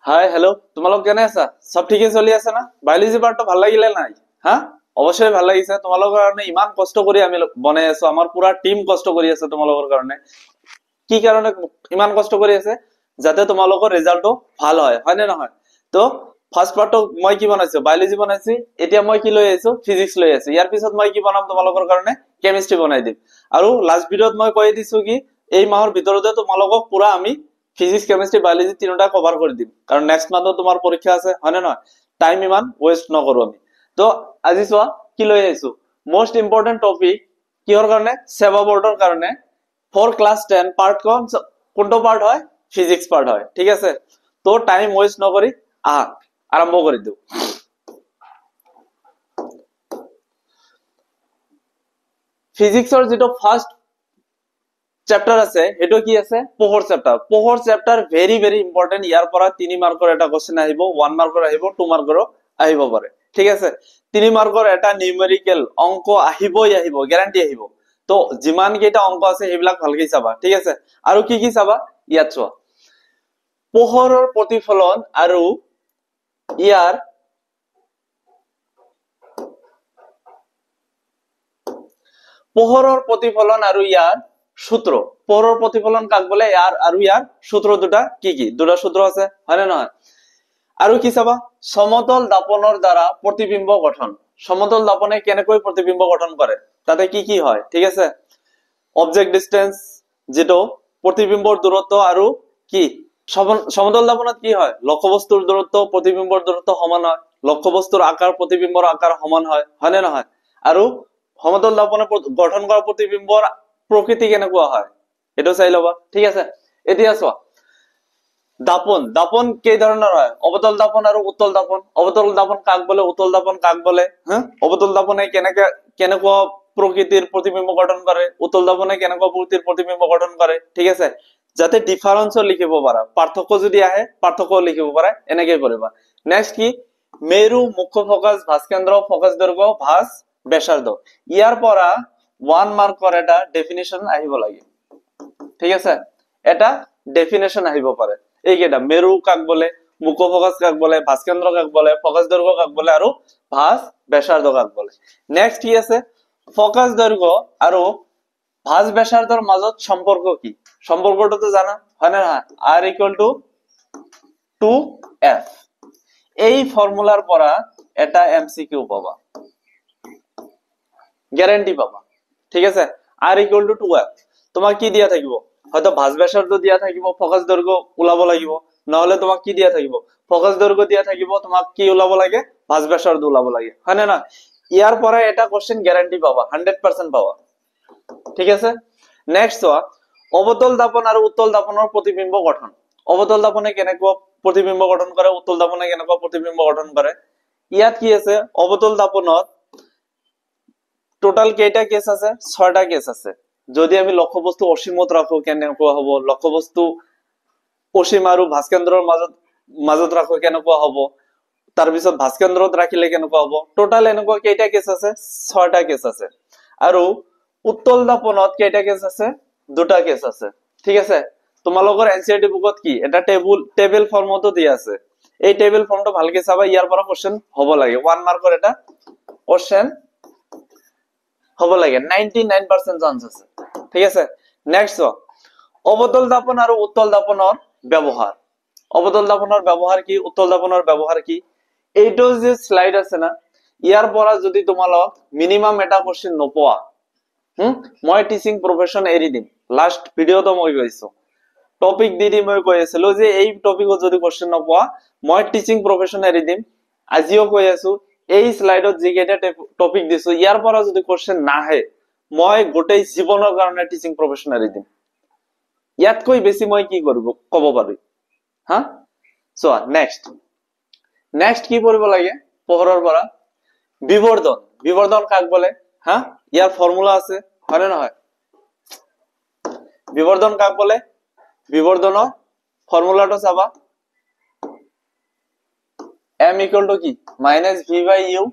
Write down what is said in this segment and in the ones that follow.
Hi hello' তোমালোক কেনে আছা? সব ঠিকে চলি আছে না? বায়োলজি পাৰ্টটো ভাল লাগিলে নাই? হা অৱশ্যই ভাল লাগিছে। তোমালোকৰ কাৰণে ইমান কষ্ট কৰি আমি বনাই আছো, আমাৰ পুৰা টিম কষ্ট কৰি আছে তোমালোকৰ কাৰণে। কি কাৰণে ইমান কষ্ট কৰি আছে? যাতে তোমালোকৰ ৰিজাল্টটো ভাল হয়, হয় নে নহয়? তো ফাৰ্ষ্ট পাৰ্টটো মই কি বনাইছো? বায়োলজি বনাইছি। এতিয়া মই কি লৈ আহিছো? ফিজিক্স লৈ আহিছো। ইয়াৰ পিছত মই কি বনাম তোমালোকৰ কাৰণে? কেমিষ্ট্ৰি বনাই দিম। আৰু লাষ্ট ভিডিঅ'ত মই কৈ দিছো কি এই মাহৰ ভিতৰতে তোমালোকক পুৰা আমি ফিজিক্স কেমিষ্ট্ৰি বায়োলজি তিনিটা কভাৰ কৰি দিম, কাৰণ নেক্সট মান্থত তোমাৰ পৰীক্ষা আছে, হয় নে নহয়? টাইম ইমান ওয়েষ্ট নকৰো আমি। তো আজি চোৱা কি লৈ আহিছো, মোষ্ট ইম্পৰ্টেন্ট টপিক। কিহৰ কাৰণে? সেৱা বৰ্ডৰ কাৰণে। ফৰ ক্লাছ 10 পাৰ্ট কোনটো পাৰ্ট হয়? ফিজিক্স পাৰ্ট হয়, ঠিক আছে? তো টাইম ওয়েষ্ট নকৰি আৰম্ভ কৰি দিও। ফিজিক্সৰ যিটো ফাৰ্ষ্ট চেপ্টাৰ আছে সেইটো কি আছে? পোহৰ চেপ্টাৰ। পোহৰ চেপ্টাৰ ভেৰি ভেৰি ইম্পৰ্টেন্ট। ইয়াৰ পৰা 3 মাৰ্কৰ এটা কোশ্চেন আহিব, 1 মাৰ্কৰ আহিব, 2 মাৰ্কৰো আহিব পাৰে, ঠিক আছে? 3 মাৰ্কৰ এটা নিউমেৰিকেল অংক আহিবই আহিব, গ্যাৰান্টি আহিব। তো যিমান কেইটা অংক আছে সেইবিলাক ভালকৈ চাবা, ঠিক আছে? আৰু কি কি চাবা ইয়াত চোৱা, পোহৰৰ প্ৰতিফলন আৰু ইয়াৰ পোহৰৰ প্ৰতিফলন আৰু ইয়াৰ সূত্ৰ। পোহৰৰ প্ৰতিফলন কাক বলে? ইয়াৰ আৰু ইয়াৰ সূত্ৰ দুটা কি কি? দুটা সূত্ৰ আছে, হয় নে নহয়? আৰু কি চাবা, সমতল দাপনৰ দ্বাৰা প্ৰতিবিম্ব গঠন। সমতল দাপনে কেনেকৈ প্ৰতিবিম্ব গঠন কৰে, তাতে কি কি হয়, ঠিক আছে? অবজেক্ট ডিস্টেন্স, যেটো প্ৰতিবিম্বৰ দূৰত্ব, আৰু কি সমতল দাপনত কি হয়? লক্ষ্যবস্তুৰ দূৰত্ব প্ৰতিবিম্বৰ দূৰত্ব সমান হয়, লক্ষ্যবস্তুৰ আকাৰ প্ৰতিবিম্বৰ আকাৰ সমান হয়, হয় নে নহয়? আৰু সমতল দাপনে গঠন কৰা প্ৰতিবিম্বৰ প্ৰকৃতি কেনেকুৱা হয় সেইটো চাই লবা, ঠিক আছে? এতিয়া চোৱা, দাপন দাপন কেই ধৰণৰ হয়? অবতল দাপন আৰু উত্তল দাপন। অবতল দাপন কাক বলে, উত্তল দাপন কাক বলে? অবতল দাপনে কেনেকুৱা প্ৰকৃতিৰ প্ৰতিবিম্ব গঠন কৰে, উত্তল দাপনে কেনেকুৱা প্ৰকৃতিৰ প্ৰতিবিম্ব গঠন কৰে, ঠিক আছে? যাতে ডিফাৰেন্সও লিখিব পাৰা, পাৰ্থক্য যদি আহে পাৰ্থক্য লিখিব পাৰা, এনেকৈ কৰিবা। নেক্সট কি, মেৰু মুখ্য ফকাস ভাঁজ কেন্দ্ৰ ফকাস দৈৰ্ঘ্য ভাঁজ ব্যাসাৰ্ধ। ইয়াৰ পৰা 1 মাৰ্কৰ এটা ডেফিনেশন আহিব লাগে, ঠিক আছে? এটা ডেফিনেশন আহিব পাৰে। এইকেইটা মেৰু কাক বলে, মুখ্য ফকাস কাক বলে, ভাঁজ কেন্দ্ৰ কাক বলে, ফকাস দৈৰ্ঘ্য কাক বলে, আৰু ভাঁজ ব্যাসাৰ্ধ কাক বলে। নেক্সট কি আছে, ফকাস দৈৰ্ঘ্য আৰু ভাঁজ ব্যাসাৰ্ধৰ মাজত সম্পৰ্ক কি? সম্পৰ্কটো তো জানা, হয় না? r = 2f। এই ফৰ্মুলাৰ পৰা এটা এমসিকিউ পাবা, গ্যারান্টি পাবা, ঠিক আছে? r = 2f। তোমাক কি দিয়া থাকিব? হয়তো ভাঁজ ব্যাসাৰ্ধ দিয়া থাকিব, ফকাস দৈৰ্ঘ্য ওলাব লাগিব, নহলে তোমাক কি দিয়া থাকিব? ফকাস দৈৰ্ঘ্য দিয়া থাকিব, তোমাক কি ওলাব লাগে? ভাঁজ ব্যাসাৰ্ধ ওলাব লাগে, হয় না? ইয়াৰ পৰা এটা কোশ্চেন গ্যাৰান্টি পাবা, 100% পাবা, ঠিক আছে? নেক্সট চোৱা, অবতল দাপন আৰু উত্তল দাপনৰ প্ৰতিবিম্ব গঠন। অবতল দাপনে কেনেকুৱা প্ৰতিবিম্ব গঠন কৰে, উত্তল দাপনে কেনেকুৱা প্ৰতিবিম্ব গঠন কৰে? ইয়াত কি আছে, অবতল দাপনত টোটাল কেইটা কেস আছে? 6টা কেস আছে। যদি আমি লক্ষ্যবস্তু অসীমত রাখো কেনেকুৱা হব, লক্ষ্যবস্তু অসীম আৰু ভাঁজ কেন্দ্ৰৰ মাজত ৰাখো কেনেকুৱা হব, তাৰপিছত ভাঁজ কেন্দ্ৰত ৰাখিলে কেনেকুৱা হব। টোটাল এনেকুৱা কেইটা কেস আছে? 6টা কেস আছে। আৰু উত্তল দাপনত কেইটা কেস আছে? 2টা কেস আছে, ঠিক আছে? তোমালোকৰ এনসিআৰটি বুকত কি এটা টেবল ফৰ্মতো দিয়া আছে। এই টেবল ফৰ্মটো ভালকে চাবা, ইয়াৰ পৰা কোশ্চেন হ'ব লাগে, 1 মাৰ্কৰ এটা কোশ্চেন হ'ব লাগে, 99% চান্স আছে, ঠিক আছে? নেক্সট অবতল দাপন আৰু উত্তল দাপনৰ ব্যৱহাৰ। অবতল দাপনৰ ব্যৱহাৰ কি, উত্তল দাপনৰ ব্যৱহাৰ কি? এইটো যে স্লাইড আছে না, ইয়াৰ পৰা যদি তোমালোক মিনিমাম এটা কোশ্চেন নোপোৱা, মই টিচিং প্ৰফেশন এৰি দিম। লাষ্ট ভিডিঅটো মই কৈছো, টপিক দি মই কৈ আছিলো যে এই টপিকত যদি কোশ্চেন নোপোৱা মই টিচিং প্ৰফেশন এৰি দিম। আজিও কৈ আছো, এই স্লাইডত যিকেইটা টপিক দিছো ইয়াৰ পৰা যদি কোশ্চেন নাহে মই গোটেই জীৱনৰ কাৰণে টিচিং প্ৰফেশন এৰি দিম। ইয়াতকৈ বেছি মই কি কৰিব ক'ব পাৰি? চোৱা, নেক্সট কি কৰিব লাগে? পোহৰৰ পৰা বিবৰ্ধন। বিবৰ্ধন কাক বলে? ইয়াৰ ফৰ্মুলা আছে, হয় নে নহয়? বিবৰ্ধন কাক বলে? বিবৰ্ধনৰ ফৰ্মুলাটো চাবা, m = কি -v/u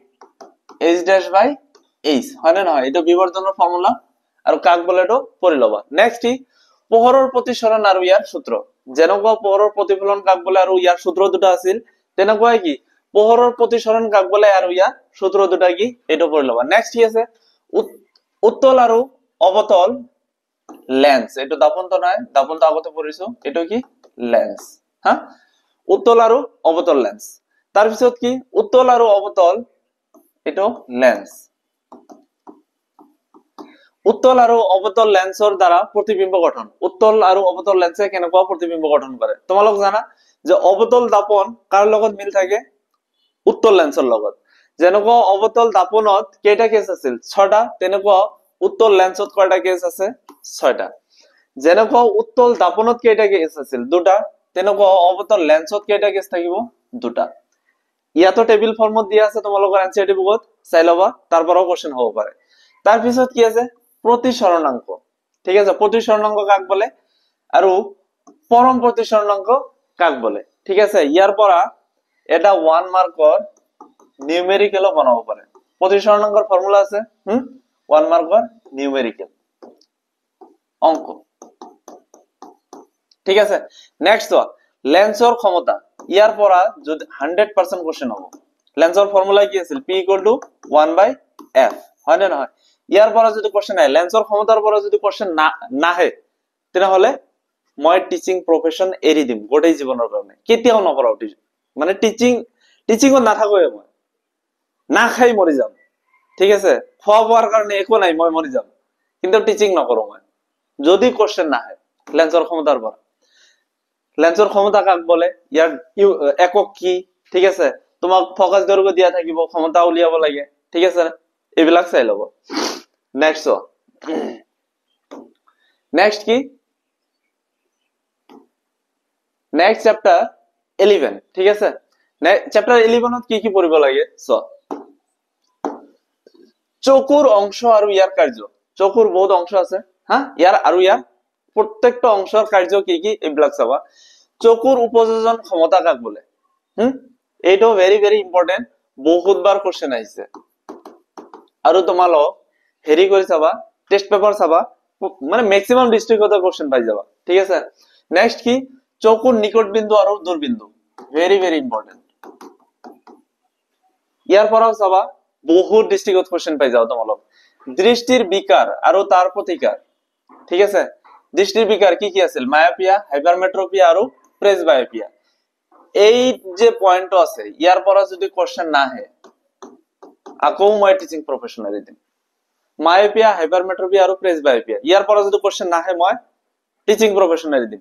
h'/h, হয় নে নহয়? এটা বিবৰ্ধনৰ ফৰ্মুলা। আৰু কাক বলে তো পঢ়ি লবা। নেক্সট কি, পোহৰৰ প্ৰতিসৰণ আৰু ইয়াৰ সূত্ৰ। যেনেকুৱা পোহৰৰ প্ৰতিফলন কাক বোলে আৰু ইয়াৰ সূত্ৰ দুটা আছিল তেনেকুৱাই কি পোহৰৰ প্ৰতিসৰণ কাক বোলে আৰু ইয়াৰ সূত্ৰ দুটা কি এইটো পঢ়ি লবা নেক্সট কি আছে উত্তল আৰু অবতল লেন্স এইটো দাপনটো নাই দাপনটো আগতে পঢ়িছো এইটো কি লেন্স হা উত্তল আৰু অবতল লেন্স তাৰ পিছত কি উত্তল আৰু অবতল এইটো লেন্স উত্তল আৰু অবতল লেন্সৰ দ্বাৰা প্ৰতিবিম্ব গঠন উত্তল আৰু অবতল লেন্সে কেনেকুৱা প্ৰতিবিম্ব গঠন কৰে তোমালোক জানা যে অবতল দাপন কাৰ লগত মিল থাকে উত্তল লেন্সৰ লগত যেনেকুৱা অবতল দাপনত কেইটা কেছ আছিল 6টা তেনেকুৱা উত্তল লেন্সত কয়টা কেছ আছে 6টা যেনেকুৱা উত্তল দাপনত কেইটা কেছ আছিল 2টা তেনেকুৱা অবতল লেন্সত কেইটা কেছ থাকিব 2টা ইয়াতো টেবিল ফৰ্মত দিয়া আছে তোমালোকৰ এনচিইআৰটি বুকত চাই লবা তাৰ পৰাও কোশ্চেন হ'ব পাৰে তাৰ পিছত কি আছে প্ৰতিসৰণাংক ঠিক আছে প্ৰতিসৰণাংক কাক বলে আৰু পৰম প্ৰতিসৰণাংক কাক বলে ঠিক আছে ইয়াৰ পৰা এটা 1 মাৰ্কৰ নিউমেৰিকেল বনাব পাৰে প্ৰতিসৰণাংকৰ ফৰ্মুলা আছে 1 মাৰ্কৰ নিউমেৰিকেল অংক ঠিক আছে নেক্সট লেন্সৰ ক্ষমতা ইয়াৰ পৰা যদি 100% কোশ্চেন হ'ব লেন্সৰ ফৰ্মুলা কি আছিল p = 1/f হয় নে নহয় ইয়াৰ পৰা যদি কোশ্চেন আহে লেন্সৰ ক্ষমতাৰ পৰা যদি কোশ্চেন নাহে তেনেহলে মই টিচিং প্ৰফেশন এৰি দিম গোটেই জীৱনৰ কাৰণে কেতিয়াও নকৰাও মানে টিচিংত নাথাকোৱে মই না খাই মৰি যাম ঠিক আছে খোৱা বোৱাৰ কাৰণে একো নাই মই মৰি যাম কিন্তু টিচিং নকৰো মই যদি কোশ্চেন নাহে লেন্সৰ ক্ষমতাৰ পৰা লেন্সৰ ক্ষমতা কাক বলে ইয়াৰ একক কি ঠিক আছে তোমাক ফোকাস দৈৰ্ঘ্য দিয়া থাকিব ক্ষমতা উলিয়াব লাগে ঠিক আছে এইবিলাক চাই লব নেক্সট কি নেক্সট চ্যাপ্টাৰ 11 ঠিক আছে চ্যাপ্টাৰ 11ত কি পঢ়িব লাগে চকুৰ অংশ আৰু ইয়াৰ কাৰ্য চকুৰ বহুত অংশ আছে হা ইয়াৰ প্ৰত্যেকটা অংশৰ কাৰ্য কি এইবিলাক চাবা চকুৰ উপযোজন ক্ষমতা কাক বলে এইটো ভেৰি ভেৰি ইম্পৰ্টেন্ট বহুতবাৰ কোশ্চেন আহিছে আৰু তোমালোক হেৰি কৰি চাবা টেস্ট পেপাৰ চাবা মানে ম্যাক্সিমাম ডিস্ট্ৰিক্টত কোশ্চেন পাই যাবা ঠিক আছে নেক্সট কি চকুৰ নিকট বিন্দু আৰু দূৰ বিন্দু ভেৰি ভেৰি ইম্পৰ্টেন্ট ইয়াৰ পৰাও চাবা বহুত ডিস্ট্ৰিক্টত কোশ্চেন পাই যাও তোমালোক দৃষ্টিৰ বিকাৰ আৰু তাৰ প্ৰতিকাৰ ঠিক আছে দৃষ্টিৰ বিকাৰ কি আছিল মায়োপিয়া হাইপাৰমেট্ৰোপিয়া আৰু প্ৰেছবায়োপিয়া এই যে পয়েন্ট আছে ইয়াৰ পৰা যদি কোশ্চেন নাহে আকৌ মই টিচিং প্ৰফেশন এৰি দিম মায়োপিয়া হাইপাৰমেট্ৰোপিয়া আৰু প্ৰেছবায়োপিয়া ইয়াৰ পৰা যদি কোশ্চেন নাহে মই টিচিং প্ৰফেশন এৰি দিম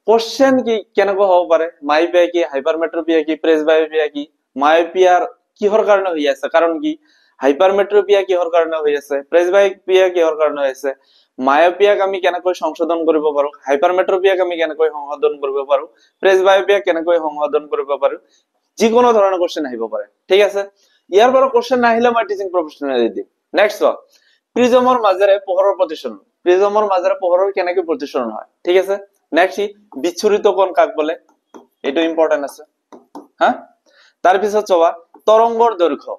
কোশ্চেন কি কেনেকৈ হ'ব পাৰে মায়োপিয়া কি হাইপাৰমেট্ৰোপিয়া কি প্ৰেছবায়োপিয়া কি মায়োপিয়াৰ কিহৰ কাৰণে হৈ আছে কাৰণ কি হাইপাৰমেট্ৰোপিয়া কিহৰ কাৰণে হৈ আছে প্ৰেছবায়োপিয়া কিহৰ কাৰণে হৈ আছে মায়োপিয়াক আমি কেনেকৈ সংশোধন কৰিব পাৰো হাইপাৰমেট্ৰোপিয়াক আমি কেনেকৈ সংশোধন কৰিব পাৰো প্ৰেছবায়োপিয়াক কেনেকৈ সংশোধন কৰিব পাৰো যিকোনো ধৰণৰ কোশ্চেন আহিব পাৰে ঠিক আছে ইয়াৰ পৰা কোশ্চেন নাহিলে মই টিচিং প্ৰফেশন এৰি দিম নেক্সট প্ৰিজমৰ মাজেৰে পোহৰৰ প্ৰতিসৰণ প্ৰিজমৰ মাজেৰে পোহৰৰ কেনেকৈ প্ৰতিসৰণ হয় ঠিক আছে নেক্সট বিচ্ছুৰিত কোণ কাক বলে এইটো ইম্পৰ্টেন্ট আছে হা তাৰ পিছত চাবা তৰংগৰ দৈৰ্ঘ্য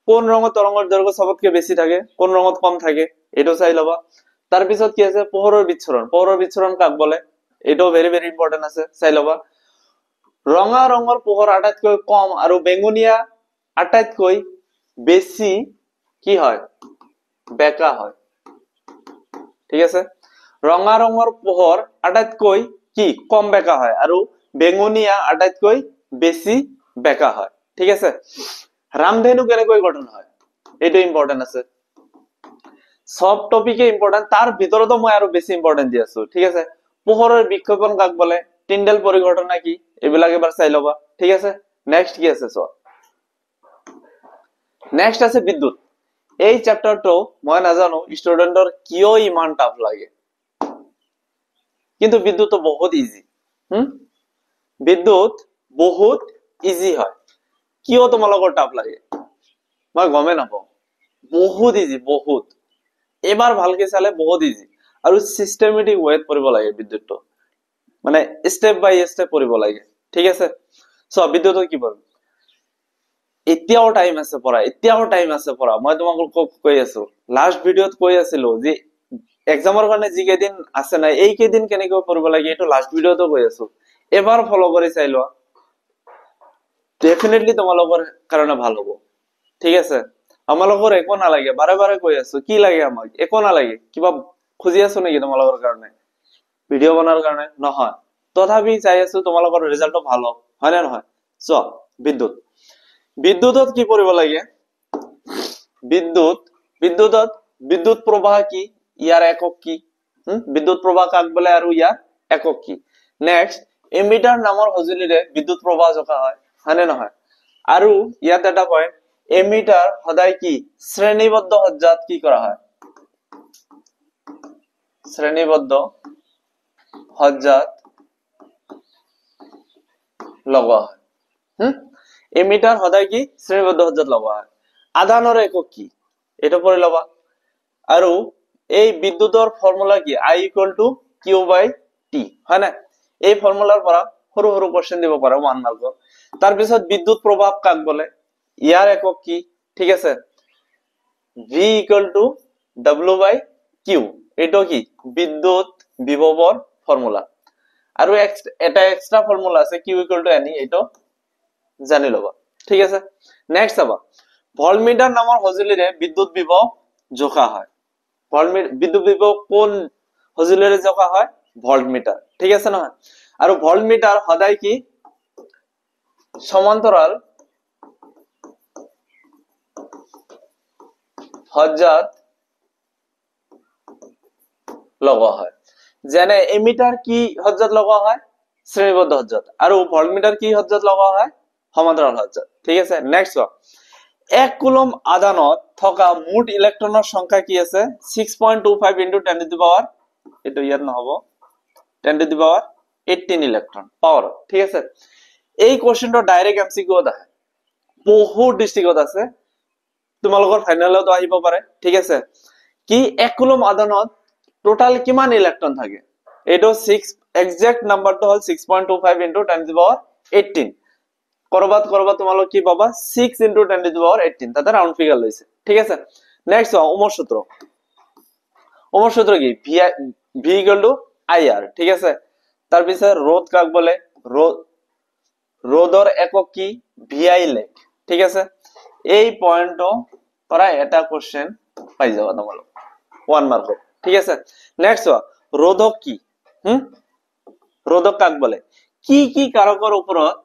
কোন ৰঙত তৰংগৰ দৈৰ্ঘ্য সবতকে বেছি থাকে কোন ৰঙত কম থাকে এটো চাই লবা তাৰ পিছত কি আছে পোহৰৰ বিচ্ছুৰণ কাক বলে এটো ভেৰি ভেৰি ইম্পৰ্টেন্ট আছে চাই লবা ৰঙা ৰঙৰ পোহৰ আটাইতকৈ কম আৰু বেঙুনীয়া আটাইতকৈ বেছি কি হয় বেকা হয় ঠিক আছে ৰঙা ৰঙৰ পোহৰ আটাইতকৈ কি কম বেকা হয় আৰু বেঙুনীয়া আটাইতকৈ বেছি বেকা হয় ঠিক আছে রামধেনু কেনেকৈ গঠন হয় এটো ইম্পর্টেন্ট আছে সব টপিকে ইম্পর্টেন্ট তার ভিতরতো মই আৰু বেছি ইম্পৰ্টেন্ট দি আছো ঠিক আছে পোহৰৰ বিক্ষেপণ কাক বলে টিন্ডেল পৰিঘটনা কি এবিলাক এবাৰ চাই লবা ঠিক আছে নেক্সট কি আছে নেক্সট আছে বিদ্যুৎ এই চ্যাপ্টারটো মই নাজানো স্টুডেন্টৰ কিয় ইমান টাফ লাগে কিন্তু বিদ্যুৎ বহুত ইজি বিদ্যুৎ বহুত ইজি হয় কিয় তোমালোকৰ টাফ লাগে মই গমে নাপাও বহুত ইজি বহুত এবাৰ ভালকে চালে বহুত ইজি আৰু সিস্টেমেটিক ওয়েত পঢ়িব লাগে বিদ্যুৎটো মানে স্টেপ বাই স্টেপ পঢ়িব লাগে ঠিক আছে সো বিদ্যুৎ কি পঢ়িম এতিয়াও টাইম আছে পঢ়া মই তোমাক কৈ আছো লাস্ট ভিডিওত কৈ আছিলো যে এক্সামৰ কাৰণে যি কেইদিন আছে নাই এই কেইদিন কেনেকৈ পঢ়িব লাগে এইটো লাষ্ট ভিডিঅ'টো কৈ আছো, এবাৰ ফলো কৰি চাই লোৱা, ডেফিনেটলি তোমালোকৰ কাৰণে ভাল হ'ব। ঠিক আছে, আমালোকৰ একো নালাগে, বাৰে বাৰে কৈ আছো, কি লাগে আমাক? একো নালাগে। কিবা খুজি আছো নেকি তোমালোকৰ কাৰণে? ভিডিঅ' বনোৱাৰ কাৰণে নহয়, তথাপি চাই আছো তোমালোকৰ ৰিজাল্টটো ভাল হওক, হয় নে নহয়? চোৱা, বিদ্যুৎ, বিদ্যুতত কি পঢ়িব লাগে? বিদ্যুতত বিদ্যুৎ প্ৰবাহ কি, ইয়াৰ একক কি? বিদ্যুৎ প্ৰবাহ কাক বোলে আৰু ইয়াৰ একক কি? নেক্সট, এমিটাৰ নামৰ সঁজুলিৰে বিদ্যুৎ প্ৰবাহ জোখা হয়, হয় নে নহয়? আৰু ইয়াত এটা পইণ্ট, এমিটাৰ সদায় কি শ্ৰেণীবদ্ধ সজ্জাত কি কৰা হয়? শ্ৰেণীবদ্ধ সজ্জাত লগোৱা হয়। এমিটাৰ সদায় কি শ্ৰেণীবদ্ধ সজ্জাত লগোৱা হয়। আধানৰ একক কি, এটা পঢ়ি লবা। আৰু এই বিদ্যুতৰ ফৰ্মুলা কি? I equal to Q by T, হয় না? এই ফৰ্মুলাৰ পৰা সৰু সৰু কোৱেশ্চন দিব পাৰো 1 মাৰ্কৰ। তাৰ পিছত বিদ্যুৎ প্ৰবাহ কাক বলে, ইয়াৰ একক কি? ঠিক আছে, V equal to W by Q, এইটো কি বিদ্যুৎ বিভৱৰ ফৰ্মুলা। আৰু এটা এক্সট্ৰা ফৰ্মুলা আছে Q equal to NE, এইটো জানি লবা। ঠিক আছে, নেক্সট চাবা, ভল্টমিটাৰ নামৰ সঁজুলিৰে বিদ্যুৎ বিভৱ জোখা হয়। বিদ্যুৎ বিভৱ কোন সঁজুলিৰে জোখা হয়? ভল্টমিটাৰ। ঠিক আছে নহয়? আৰু ভল্টমিটাৰ সদায় কি সমান্তৰাল সজ্জাত লগোৱা হয়। যেনে এমিটাৰ কি সজ্জাত লগোৱা হয়? শ্ৰেণীবদ্ধ সজ্জাত। আৰু ভল্টমিটাৰ কি সজ্জাত লগোৱা হয়? সমান্তৰাল সজ্জাত। ঠিক আছে, নেক্সট চোৱা, 1 কুলম আধানত থকা মুঠ ইলেক্ট্ৰনৰ সংখ্যা কি আছে? 6.25 into 10 to the power, এইটো ইয়াত নহব, 10 to the power 18 electron power. ঠিক আছে, এই কোৱেশ্চনটো ডাইৰেক্ট এমসিকিউত আহে, বহুত ডিস্ট্ৰিক্টত আছে, তোমালোকৰ ফাইনালতো আহিব পাৰে। ঠিক আছে, কি 1 কুলম আধানত টোটাল কিমান ইলেক্ট্ৰন থাকে? এইটো 6, এক্সাক্ট নাম্বাৰটো হল 6.25 into 10 to the power 18। কৰবাত তোমালোক কি পাবা? 6 into 10 to the power 18, তাতে রাউন্ড ফিগার লৈছে। ঠিক আছে, নেক্সট ওহমৰ সূত্ৰ। ওহমৰ সূত্ৰ কি? V equal to IR। ঠিক আছে, তাৰ পিছত ৰোধ কাক বলে? ৰোধৰ একক কি? VI লেখ। ঠিক আছে, এই পয়েন্টটো পৰা এটা কোশ্চেন পাই যাবা তোমালোক 1 মাৰ্কৰ। ঠিক আছে, নেক্সট ৰোধক কি? ৰোধক কাক বলে? কি কি কাৰকৰ ওপৰত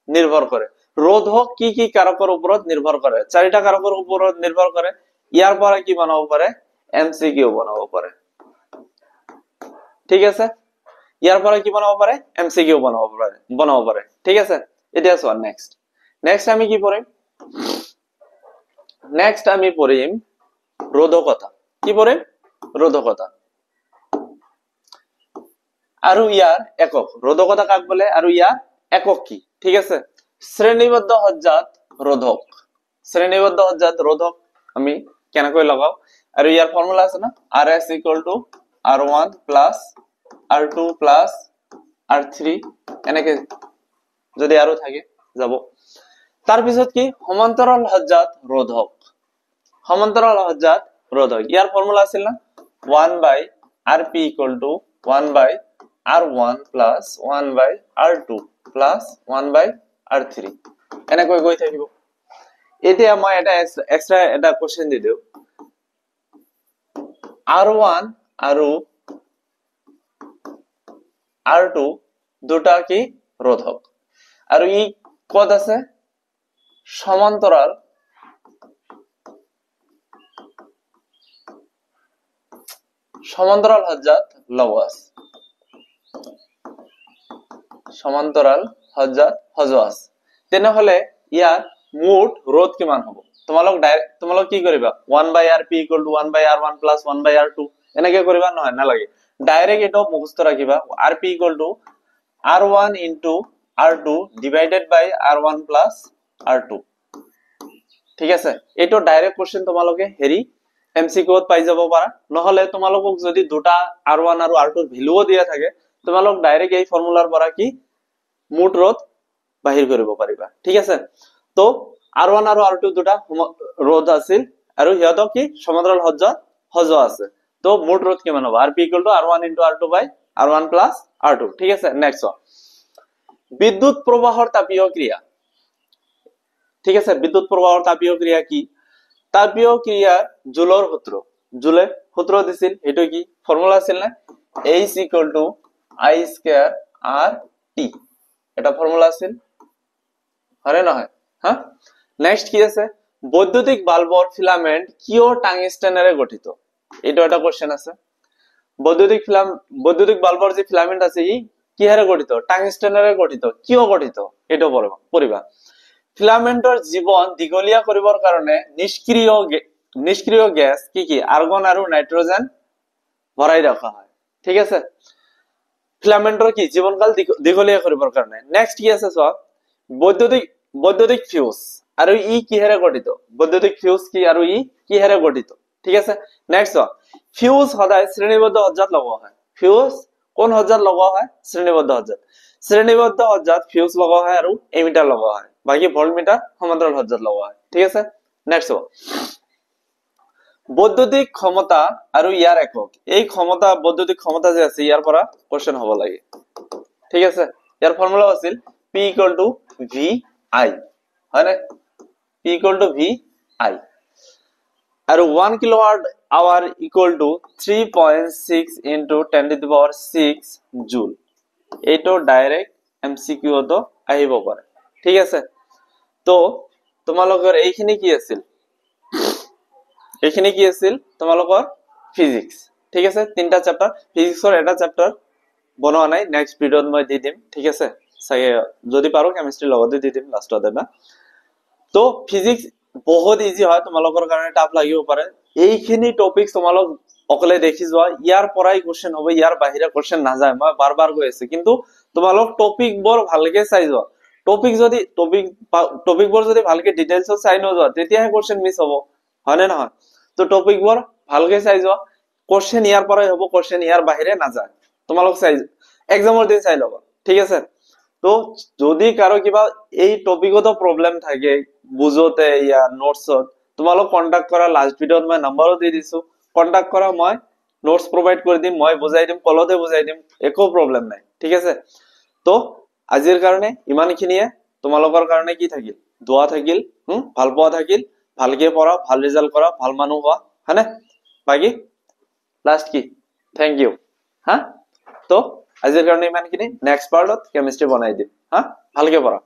নিৰ্ভৰ কৰে? ৰোধক কি কি কাৰকৰ ওপৰত নিৰ্ভৰ কৰে? 4টা কাৰকৰ ওপৰত নিৰ্ভৰ কৰে। ইয়াৰ পৰা কি বনাব পাৰে? এমসিকিউ বনাব পাৰে। ঠিক আছে, ইয়াৰ পৰা কি বনাব পাৰে? এমসিকিউ বনাব পাৰে। ঠিক আছে, এতিয়া চোৱা, নেক্সট আমি কি পঢ়িম? নেক্সট আমি পঢ়িম ৰোধকতা। কি পঢ়িম? ৰোধকতা। আৰু ইয়াৰ একক। ৰোধকতা কাক বলে আৰু ইয়াৰ একক কি? ঠিক আছে, শ্ৰেণীবদ্ধ সজ্জাত ৰোধক। শ্ৰেণীবদ্ধ সজ্জাত ৰোধক আমি কেনেকৈ লগাও? আৰু ইয়াৰ ফৰ্মুলা আছে না, RS equal to R1 plus R2 plus R3, এনেকে যদি আৰু থাকে যাব। তাৰ পিছত কি? সমান্তৰাল সজ্জাত ৰোধক। সমান্তৰাল সজ্জাত ৰোধক, ইয়াৰ ফৰ্মুলা আছিল না 1 by RP equal to 1 by R1 plus 1 by R2 plus 1 by R3, এনেকৈ গৈ থাকিব। এতিয়া মই এটা এক্সট্ৰা এটা কোশ্চেন দি দিও, R1 আৰু R2 দুটা কি ৰোধক, আৰু ই কত আছে? সমান্তৰাল সজ্জাত লগোৱা আছে। সমান্তৰাল সজ্জাত সজোৱা আছে। তেনেহলে ইয়াৰ মুঠ ৰোধ কিমান হ'ব? তোমালোক কি কৰিবা? 1 by RP equal to 1 by R1 plus 1 by R2, এনেকে কৰিবা? নহয়, নালাগে, ডাইৰেক্ট এটো মুখস্থ ৰাখিবা। RP equal to R1 into R2 divided by R1 plus R2। ঠিক আছে, এটো ডাইরেক্ট কোশ্চেন তোমালোকে হেৰি এমসিকিউত পাই যাব পাৰা। নহলে তোমালোকক যদি দুটা R1 আৰু R2 ৰ ভ্যালুও দিয়া থাকে, তোমালোক ডাইৰেক্ট এই ফৰ্মুলাৰ পৰা কি মুঠ ৰোধ বাহিৰ কৰিব পাৰিবা। ঠিক আছে, তো R1 আৰু R2 দুটা ৰোধ আছিল আৰু সিহঁতক কি সমান্তৰাল সজ্জাত সজোৱা আছে। তো মোট রোধ কিমান হ'ব rp = r1 * r2 / r1 + r2 ঠিক আছে নেক্সট বিদ্যুৎ প্ৰবাহৰ তাপীয় ক্ৰিয়া ঠিক আছে বিদ্যুৎ প্ৰবাহৰ তাপীয় ক্ৰিয়া কি তাপীয় ক্ৰিয়া জুলৰ সূত্র জুলে সূত্র দিছিল এটো কি ফর্মুলা আছিল না h = I² RT এটা ফর্মুলা আছিল আরে নহয় হ্যাঁ নেক্সট কি আছে বৈদ্যুতিক বাল্বৰ ফিলামেন্ট কিয় টাংস্টেনেৰে গঠিত এটা একটা কোশ্চেন আছে বৈদ্যুতিক বাল্বৰ যে ফিলামেন্ট আছে ই কিহেৰে গঠিত টাংস্টেনেৰে গঠিত কিয় গঠিত এটা পঢ়িবা ফিলামেন্টৰ জীৱন দীঘলীয়া কৰিবৰ কাৰণে নিষ্ক্ৰিয় গ্যাস কি আৰ্গন আৰু নাইট্ৰোজেন ভৰাই ৰখা হয় ঠিক আছে ফিলামেন্টৰ কি জীৱনকাল দীঘলীয়া কৰিবৰ কাৰণে নেক্সট কি আছে সব বৈদ্যুতিক ফিউজ আৰু ই কিহেৰে গঠিত বৈদ্যুতিক ফিউজ কি আৰু ই কিহেৰে গঠিত ঠিক আছে নেক্সট ফিউজ সদায় শ্ৰেণীবদ্ধ সজ্জাত লগোৱা হয় ফিউজ কোন সজ্জাত লগোৱা হয় শ্ৰেণীবদ্ধ সজ্জাত ফিউজ লগোৱা হয় আৰু এমিটাৰ লগোৱা হয় বাকি ভোল্টমিটাৰ সমান্তৰাল সজ্জাত লগোৱা হয় ঠিক আছে নেক্সট বৈদ্যুতিক ক্ষমতা আৰু ইয়াৰ একক এই ক্ষমতা বৈদ্যুতিক ক্ষমতা যে আছে ইয়াৰ পৰা কোশ্চেন হ'ব লাগে ঠিক আছে ইয়াৰ ফৰ্মুলা আছিল P = VI হয় না P = VI আৰু 1 কিলোৱাট আৱাৰ = 3.6 * 10⁶ জুল এইটো ডাইৰেক্ট এমসিকিউ তো আহিব পাৰে ঠিক আছে তো তোমালোকৰ এইখিনি কি আছিল তোমালোকৰ ফিজিক্স ঠিক আছে তিনটা চ্যাপ্টাৰ ফিজিক্সৰ এটা চ্যাপ্টাৰ বনোৱা নাই নেক্সট ভিডিওত মই দি দিম ঠিক আছে চাগে যদি পাৰো কেমিস্ট্রি লগতে দি দিম লাষ্টত না তো ফিজিক্স বহুত ইজি হয় তোমালোকৰ কাৰণে টাফ লাগিব পাৰে এইখিনি টপিকস তোমালোক অকলে দেখি যোৱা ইয়াৰ পৰাই কোশ্চেন হ'ব ইয়াৰ বাহিৰে কোশ্চেন নাযায় মই বাৰবাৰ কৈ আছো কিন্তু তোমালোক টপিক বৰ ভালকে চাই যোৱা টপিক বৰ যদি ভালকে ডিটেইলছত চাই নোযোৱা তেতিয়াহে কোশ্চেন মিস হ'ব হয় নে নহয় তো টপিক বৰ ভালকে চাই যোৱা কোশ্চেন ইয়াৰ পৰাই হ'ব কোশ্চেন ইয়াৰ বাহিৰে নাযায় তোমালোক চাই এক্সামৰ দিন চাই লবা ঠিক আছে তো যদি কারো কিবা এই টপিকত প্রবলেম থাকে বুঝোতে ইয়া নোটসত তোমালোক কন্টাক্ট করা লাস্ট ভিডিওত মই নাম্বারও দি দিছো কন্টাক্ট করা মই নোটস প্রোভাইড কৰি দিম মই বুজাই দিম কলতে বুজাই দিম একো প্ৰবলেম নাই ঠিক আছে তো আজিৰ কাৰণে ইমানখিনিয়ে তোমালোকৰ কাৰণে কি থাকিল দোয়া থাকিল ভাল পোৱা থাকিল ভালকে পঢ়া ভাল ৰিজাল্ট কৰা ভাল মানুহ হোৱা হয়নে বাকি লাস্ট কি থ্যাংক ইউ হ্যাঁ তো আজিৰ কাৰণে ইমানখিনি নেক্সট পাৰ্টত কেমিস্ট্ৰি বনাই দিম হ্যাঁ ভালকে পঢ়া